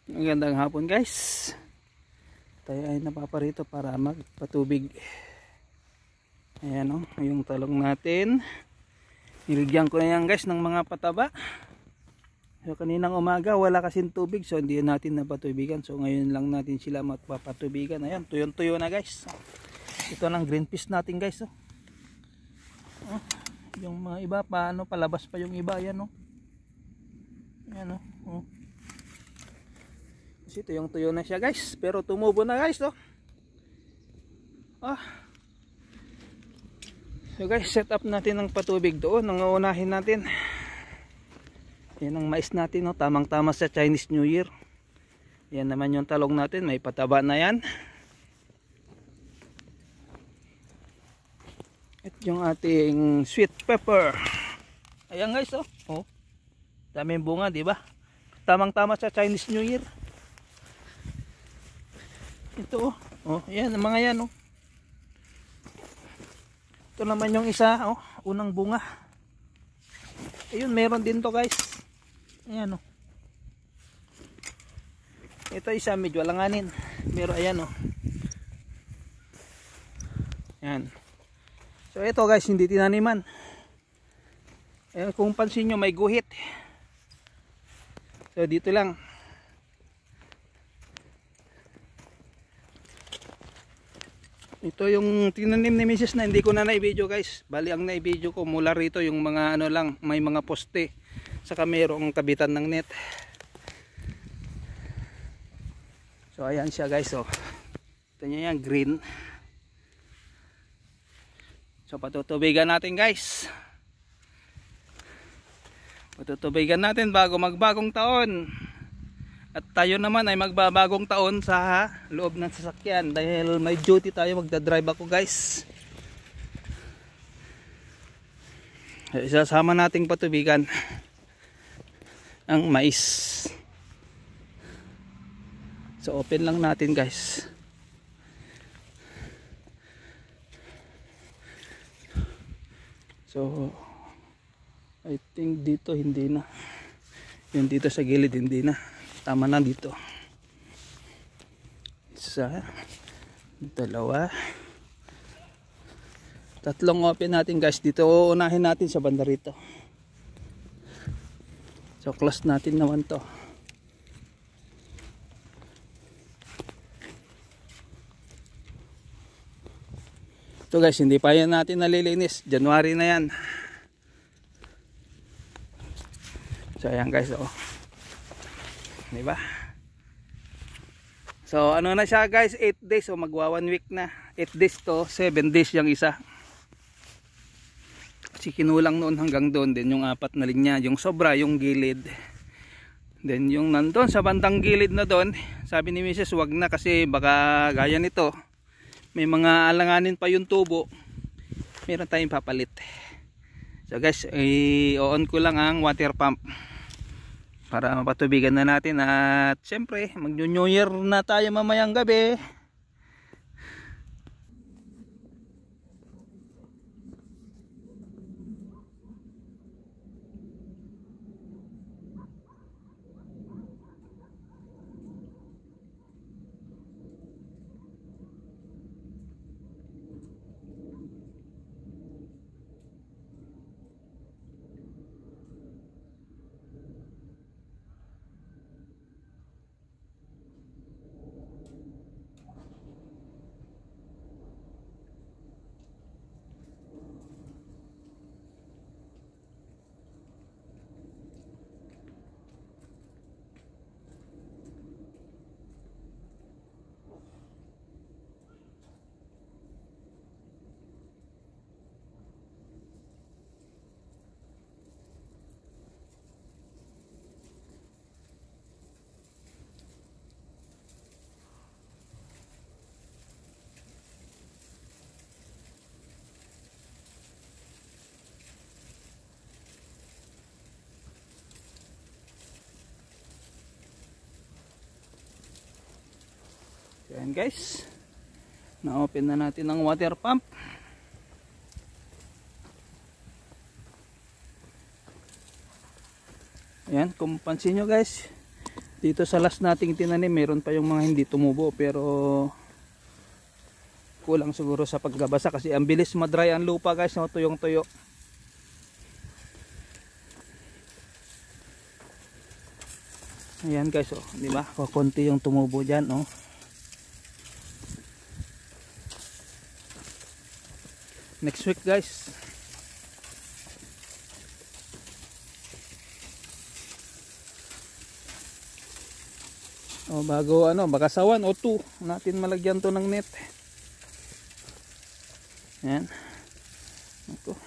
Magandang hapon guys. Tayo ay napaparito para magpatubig. Ayan o, yung talong natin. Niligyan ko na yan guys ng mga pataba. So kaninang umaga wala kasing tubig, so hindi natin napatubigan. So ngayon lang natin sila magpapatubigan. Ayan, tuyon-tuyo na guys. Ito lang green peas natin guys. Yung mga iba paano palabas pa yung iba. Ayan o. Ayan o. Ito yung tuyo na siya guys, pero tumubo na guys So guys, set up natin ng patubig doon. Ang uunahin natin, yan ang mais natin tamang tama sa Chinese New Year. Yan naman yung talong natin, may pataba na yan. At yung ating sweet pepper, ayan guys daming bunga, di ba? Tamang tama sa Chinese New Year. Ito yan, mga yan Ito naman yung isa, unang bunga. Ayun, meron din to guys. Ayan Ito isa medyo alanganin. Pero ayan Ayan. So ito guys, hindi tinaniman. Kung pansin nyo, may guhit. So dito lang. Ito yung tinanim ni Mrs. na hindi ko na na-video guys. Bali ang na-video ko mula rito yung mga lang, may mga poste. Saka mayroong kabitan ng net. So ayan siya guys Ito niya yan, green. So patutubigan natin guys. Patutubigan natin bago magbagong taon. At tayo naman ay magbabagong taon sa loob ng sasakyan dahil may duty tayo, magdadrive ako guys. Isasama nating patubigan ang mais. So open lang natin guys. So I think dito hindi na. Yung dito sa gilid hindi na. Tama na dito. Isa, dalawa, tatlong open natin guys. Dito uunahin natin sa banda rito. So close natin naman to. Ito guys, hindi pa yan natin nalilinis. January na yan. So ayan guys diba? So ano na siya guys, 8 days magwa 1 week na. 8 days to 7 days yung isa. Kasi kinulang noon hanggang doon. Then yung 4 na linya, yung sobra, yung gilid. Then yung nandun sa bandang gilid na doon, sabi ni Mrs. wag na kasi baka gaya nito, may mga alanganin pa yung tubo. Meron tayong papalit. So guys, i-on ko lang ang water pump para mapatubigan na natin. At syempre mag-New Year na tayo mamayang gabi. Ayan guys, na-open na natin ang water pump. Ayan, kung pansin nyo guys, Dito sa last nating tinanim, meron pa yung mga hindi tumubo, pero kulang siguro sa paggabasa kasi ang bilis madry ang lupa guys, no? Tuyong tuyo. Ayan guys, oh, di ba? Konti yung tumubo diyan, oh. Next week guys. Oh, bago ano, baka sa 1 o 2 natin malagyan to ng net. Ayan. Ako.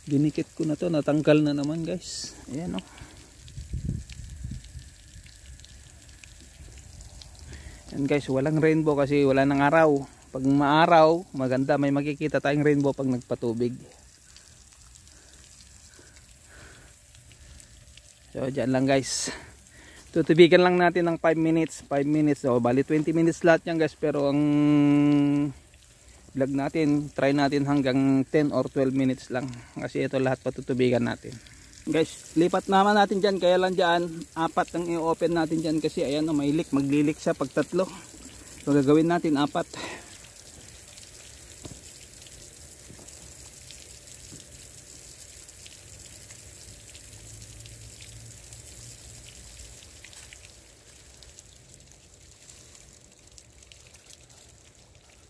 Dinikit ko na to, natanggal na naman guys. Ayan, oh. Ayan guys, walang rainbow kasi wala nang araw. Pag maaraw, maganda, may makikita tayong rainbow pag nagpatubig. So dyan lang guys, tutubigan lang natin ng 5 minutes. 5 minutes, so bali 20 minutes lahat yan guys. Pero ang vlog natin, try natin hanggang 10 or 12 minutes lang, kasi ito lahat patutubigan natin guys. Lipat naman natin dyan, kaya lang dyan 4 ang i-open natin dyan kasi ayan, may leak, maglilik siya pag 3. So gagawin natin 4.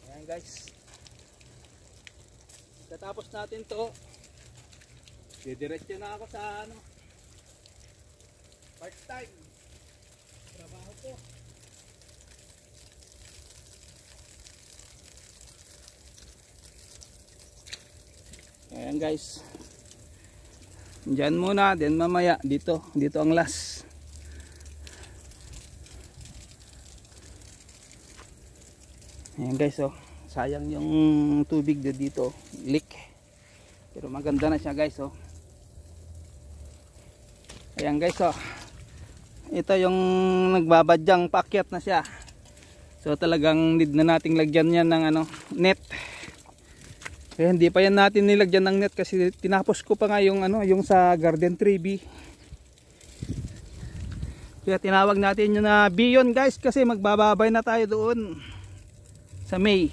Ayan guys, katapos natin to, didiretso na ako sa ano, part time trabaho ko. Ayan guys, dyan muna, then mamaya dito ang last. Ayan guys, oh, sayang yung tubig dito, leak, pero maganda na siya guys, oh. Ayan guys, oh, ito yung nagbabadyang, paakyat na siya. So talagang need na nating lagyan yan ng ano, net. Kaya hindi pa yan natin nilagyan ng net kasi tinapos ko pa nga yung ano, yung sa garden tree bee. Kaya tinawag natin yun na Bion guys, kasi magbababay na tayo doon sa May.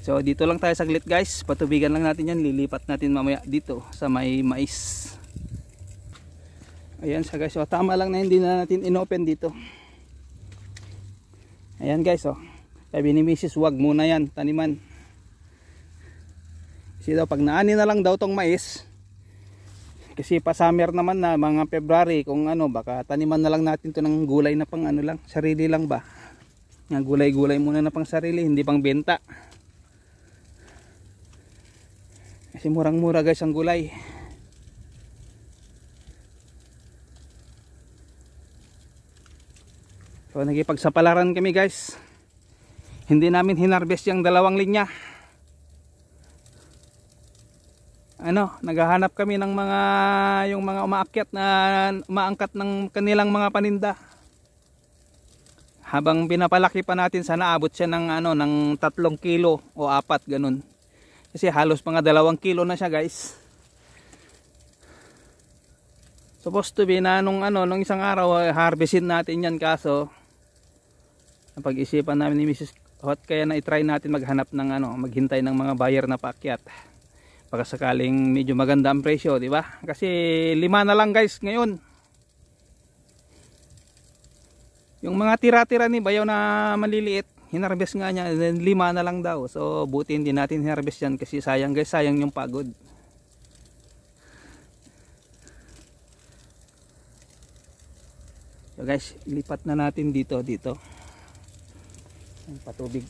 So dito lang tayo saglit guys, patubigan lang natin yan, lilipat natin mamaya dito sa may mais. Ayan siya guys, so tama lang na hindi na natin inopen dito. Ayan guys, oh, sabi ni Mrs. wag muna yan taniman. Kasi daw pag naani na lang daw tong mais, kasi pa summer naman na, mga February, kung ano, baka taniman na lang natin to ng gulay na pang ano lang, sarili lang ba, nga gulay-gulay muna na pang sarili, hindi pang benta. Kasi murang-mura guys ang gulay. So nagipagsapalaran kami guys, hindi namin hinarvest yung 2 linya. Ano, naghahanap kami ng mga, yung mga umaakyat na umaangkat ng kanilang mga paninda. Habang pinapalaki pa natin, sana abot siya ng ano, ng 3 kilo o 4 ganun. Kasi halos mga 2 kilo na siya guys. Supposed to be na nung ano, nung isang araw harvestin natin yan, kaso napag-isipan namin ni Mrs. Hot, kaya na i-try natin maghanap ng ano, maghintay ng mga buyer na paakyat. Baka sakaling medyo maganda ang presyo, di ba? Kasi 5 na lang guys ngayon. Yung mga tira-tira ni bayaw na maliliit, hinarvest nga niya, 5 na lang daw. So buti hindi natin hinarvest yan kasi sayang guys, sayang yung pagod. So guys, lipat na natin dito. Ang patubig.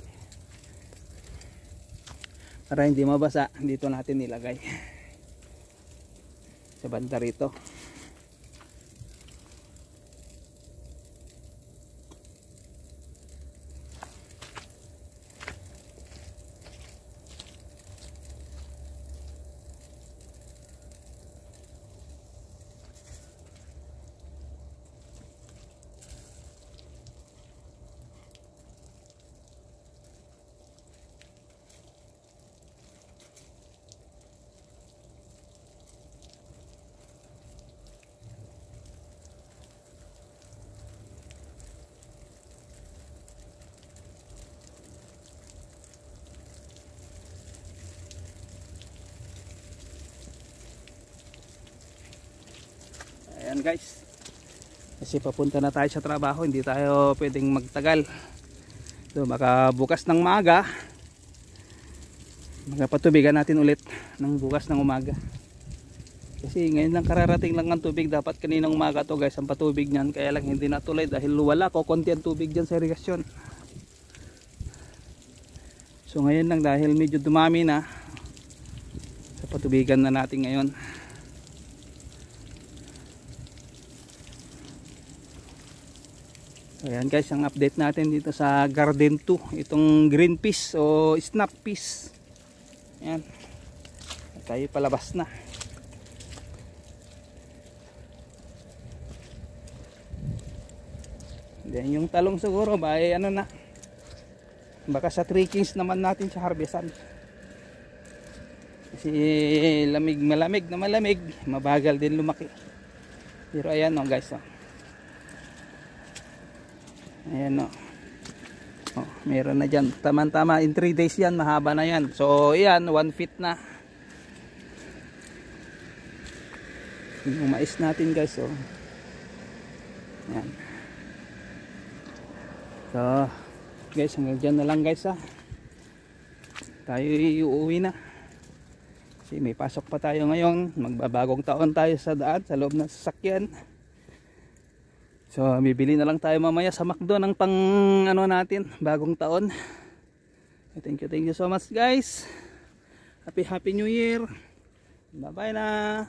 Para hindi mabasa, dito natin nilagay. Sa banda rito. Ayan guys, kasi papunta na tayo sa trabaho, hindi tayo pwedeng magtagal. So baka bukas ng maaga magpatubigan natin ulit ng bukas ng umaga. Kasi ngayon lang kararating lang ang tubig, dapat kaninang umaga to guys ang patubig niyan, kaya lang hindi natuloy dahil wala ko konti ang tubig diyan sa irigasyon. So ngayon lang dahil medyo dumami na, sa patubigan na natin ngayon. Ayan guys, ang update natin dito sa Garden 2, itong green peas o snap peas. Ayan, tayo palabas na. Then yung talong siguro ba ay ano na, baka sa 3 kings naman natin sa harvestan. Kasi malamig na malamig, mabagal din lumaki. Pero ayan o guys, oh. Ayan o, oh, meron na dyan, tama in 3 days yan, mahaba na yan. So yan, 1 feet na yung mais natin guys, oh. Ayan. So guys, hanggang dyan na lang guys ha. Tayo uuwi na kasi may pasok pa tayo ngayon, magbabagong taon tayo sa daan, sa loob ng sasakyan. So bibili na lang tayo mamaya sa McDo ng pang ano natin, bagong taon. Thank you so much guys. Happy New Year. Bye bye na.